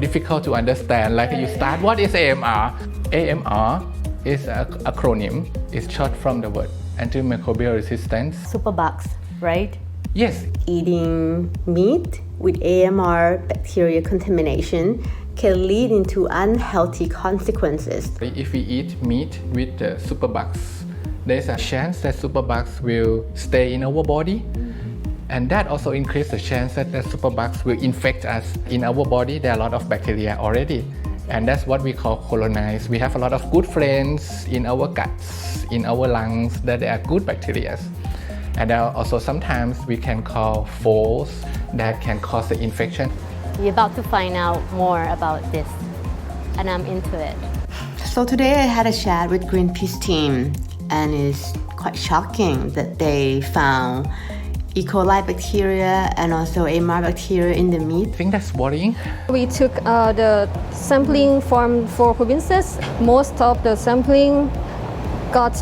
difficult to understand. Like you start, what is AMR? AMR is an acronym. It's short from the word antimicrobial resistance. Superbugs, right? Yes. Eating meat with AMR bacteria contamination can lead into unhealthy consequences. If we eat meat with the superbugs, there's a chance that superbugs will stay in our body. And that also increases the chance that the superbugs will infect us. In our body, there are a lot of bacteria already. And that's what we call colonize. We have a lot of good friends in our guts, in our lungs, that they are good bacteria. And there are also sometimes we can call foes that can cause the infection. We're about to find out more about this, and I'm into it. So today I had a chat with Greenpeace team, and it's quite shocking that they found E. coli bacteria and also AMR bacteria in the meat. I think that's worrying. We took the sampling from 4 provinces. Most of the sampling got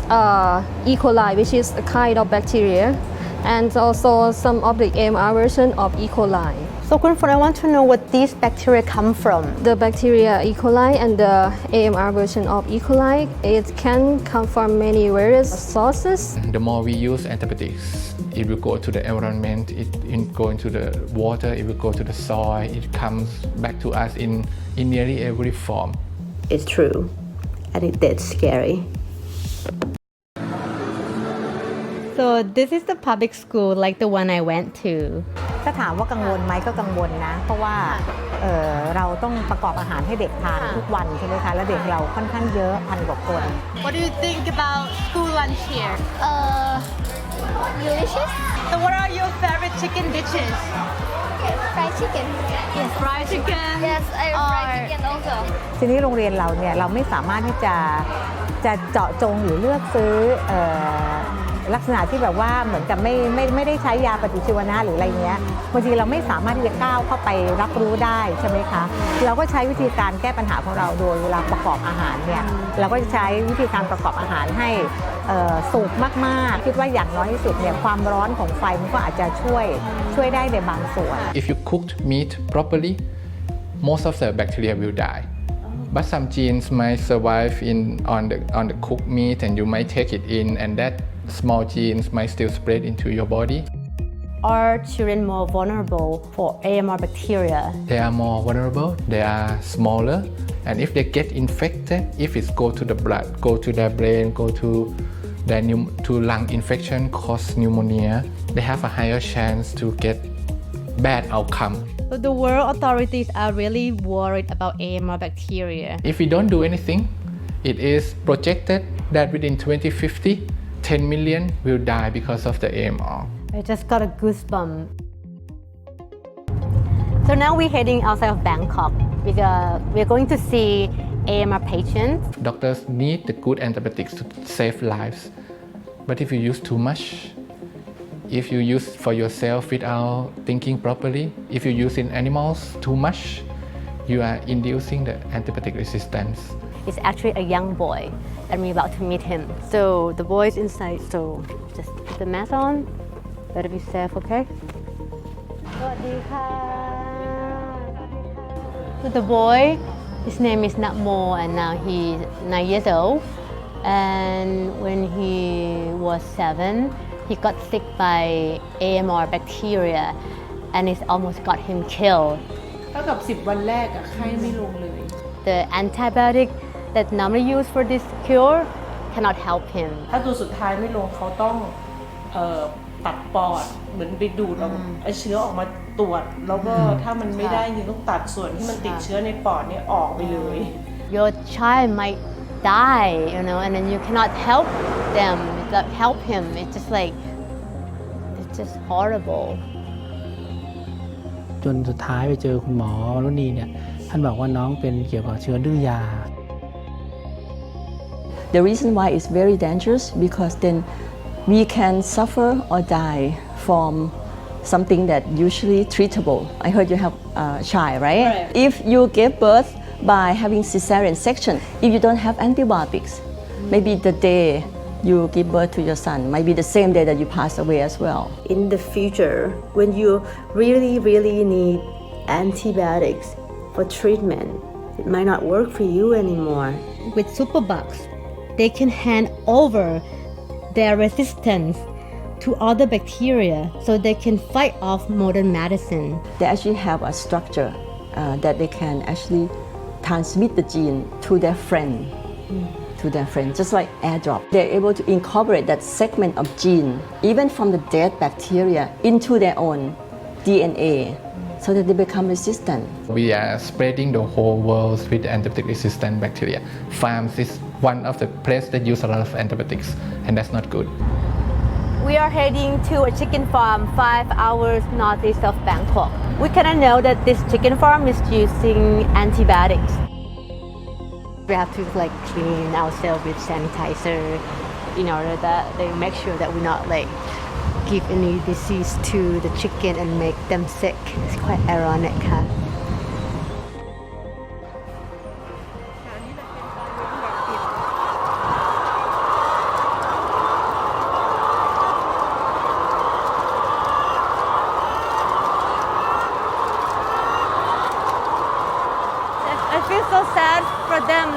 E. coli, which is a kind of bacteria, and also some of the AMR version of E. coli. So Kunfun, I want to know what these bacteria come from. The bacteria E. coli and the AMR version of E. coli, it can come from many various sources. The more we use antibiotics, it will go to the environment, it will go into the water, it will go to the soil, it comes back to us in nearly every form. It's true, and it's scary. So this is the public school like the one I went to. ถ้าถามว่ากังวลไหมก็กังวลนะเพราะว่าเราต้องประกอบอาหารให้เด็กทานทุกวันใช่ไหมคะและเด็กเราค่อนข้างเยอะพันกว่าคน What do you think about school lunch here? Delicious. So what are your favorite chicken dishes? Fried chicken. Yes, fried chicken. Yes, I fried chicken also. ทีนี้โรงเรียนเราเนี่ยเราไม่สามารถที่จะเจาะจงหรือเลือกซื้อลักษณะที่แบบว่าเหมือนกับไม่ได้ใช้ยาปฏิชีวนะหรืออะไรเงี้ยบางทีเราไม่สามารถที่จะก้าวเข้าไปรับรู้ได้ใช่ไหมคะเราก็ใช้วิธีการแก้ปัญหาของเราโดยเวลาประกอบอาหารเนี่ยเราก็จะใช้วิธีการประกอบอาหารให้สุกมากๆคิดว่าอย่างน้อยที่สุดเนี่ยความร้อนของไฟมันก็อาจจะช่วยได้ในบางส่วน If you cooked meat properly, most of the bacteria will die. But some genes might survive on the cooked meat, and you might take it in, and that small genes might still spread into your body. Are children more vulnerable for AMR bacteria? They are more vulnerable, they are smaller, and if they get infected, if it go to the blood, go to their brain, go to their lung infection, cause pneumonia, they have a higher chance to get bad outcome. So the world authorities are really worried about AMR bacteria. If we don't do anything, it is projected that within 2050, 10 million will die because of the AMR. I just got a goosebump. So now we're heading outside of Bangkok because we're going to see AMR patients. Doctors need the good antibiotics to save lives. But if you use too much, if you use for yourself without thinking properly, if you use in animals too much, you are inducing the antibiotic resistance. It's actually a young boy, and we're about to meet him. So the boy's inside, so just put the mask on. Better be safe, okay? So the boy, his name is Natmo, and now he's 9 years old. And when he was 7, he got sick by AMR bacteria, and it almost got him killed. เท่ากับ10 วันแรกอะไข้ไม่ลงเลย The antibiotic that normally used for this cure cannot help him. ถ้าตัวสุดท้ายไม่ลงเขาต้องตัดปอดเหมือนไปดูดเอาไอ้เชื้อออกมาตรวจแล้วก็ถ้ามันไม่ได้จริงต้องตัดส่วนที่มันติดเชื้อในปอดเนี่ยออกไปเลย Your child might die, and then you cannot help them, help him. It's just horrible. จนสุดท้ายไปเจอคุณหมอรุณีเนี่ยท่านบอกว่าน้องเป็นเกี่ยวกับเชื้อดื้อยา The reason why it's very dangerous because then we can suffer or die from something that usually treatable. I heard you have a child, right? If you give birth by having cesarean section, if you don't have antibiotics, maybe the day you give birth to your son might be the same day that you pass away as well. In the future, when you really need antibiotics for treatment. It might not work for you anymore. With superbugs, they can hand over their resistance to other bacteria so they can fight off modern medicine. They actually have a structure that they can actually transmit the gene to their friend. To their friend, just like airdrop. They're able to incorporate that segment of gene, even from the dead bacteria, into their own DNA so that they become resistant. We are spreading the whole world with antibiotic resistant bacteria. Farms is one of the places that use a lot of antibiotics, and that's not good. We are heading to a chicken farm 5 hours northeast of Bangkok. We cannot know that this chicken farm is using antibiotics. We have to clean ourselves with sanitizer in order that they make sure that we not give any disease to the chicken and make them sick. It's quite ironic, huh? I feel so sad for them,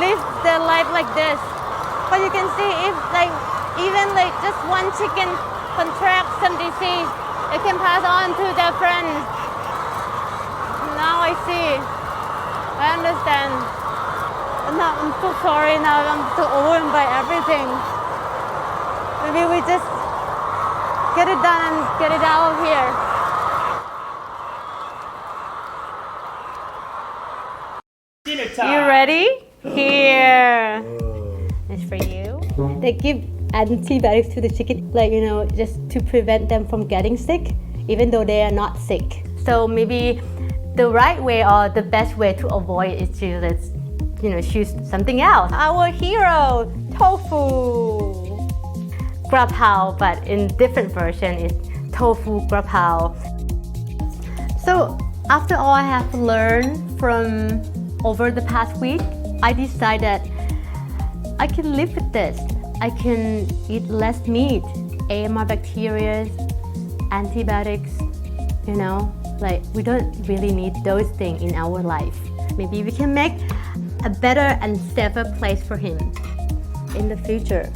live their life like this. But you can see if even just one chicken contracts some disease, it can pass on to their friends. Now I see. I understand. I'm so sorry now. I'm so overwhelmed by everything. Maybe we just get it done and get it out of here. You ready? Here. It's for you. They give antibiotics to the chicken, just to prevent them from getting sick, even though they are not sick. So maybe the right way or the best way to avoid is to choose something else. Our hero, tofu. Grapao, but in different version is tofu grapao. So after all I have learned from over the past week, I decided I can live with this. I can eat less meat, AMR bacteria, antibiotics, we don't really need those things in our life. Maybe we can make a better and safer place for him in the future.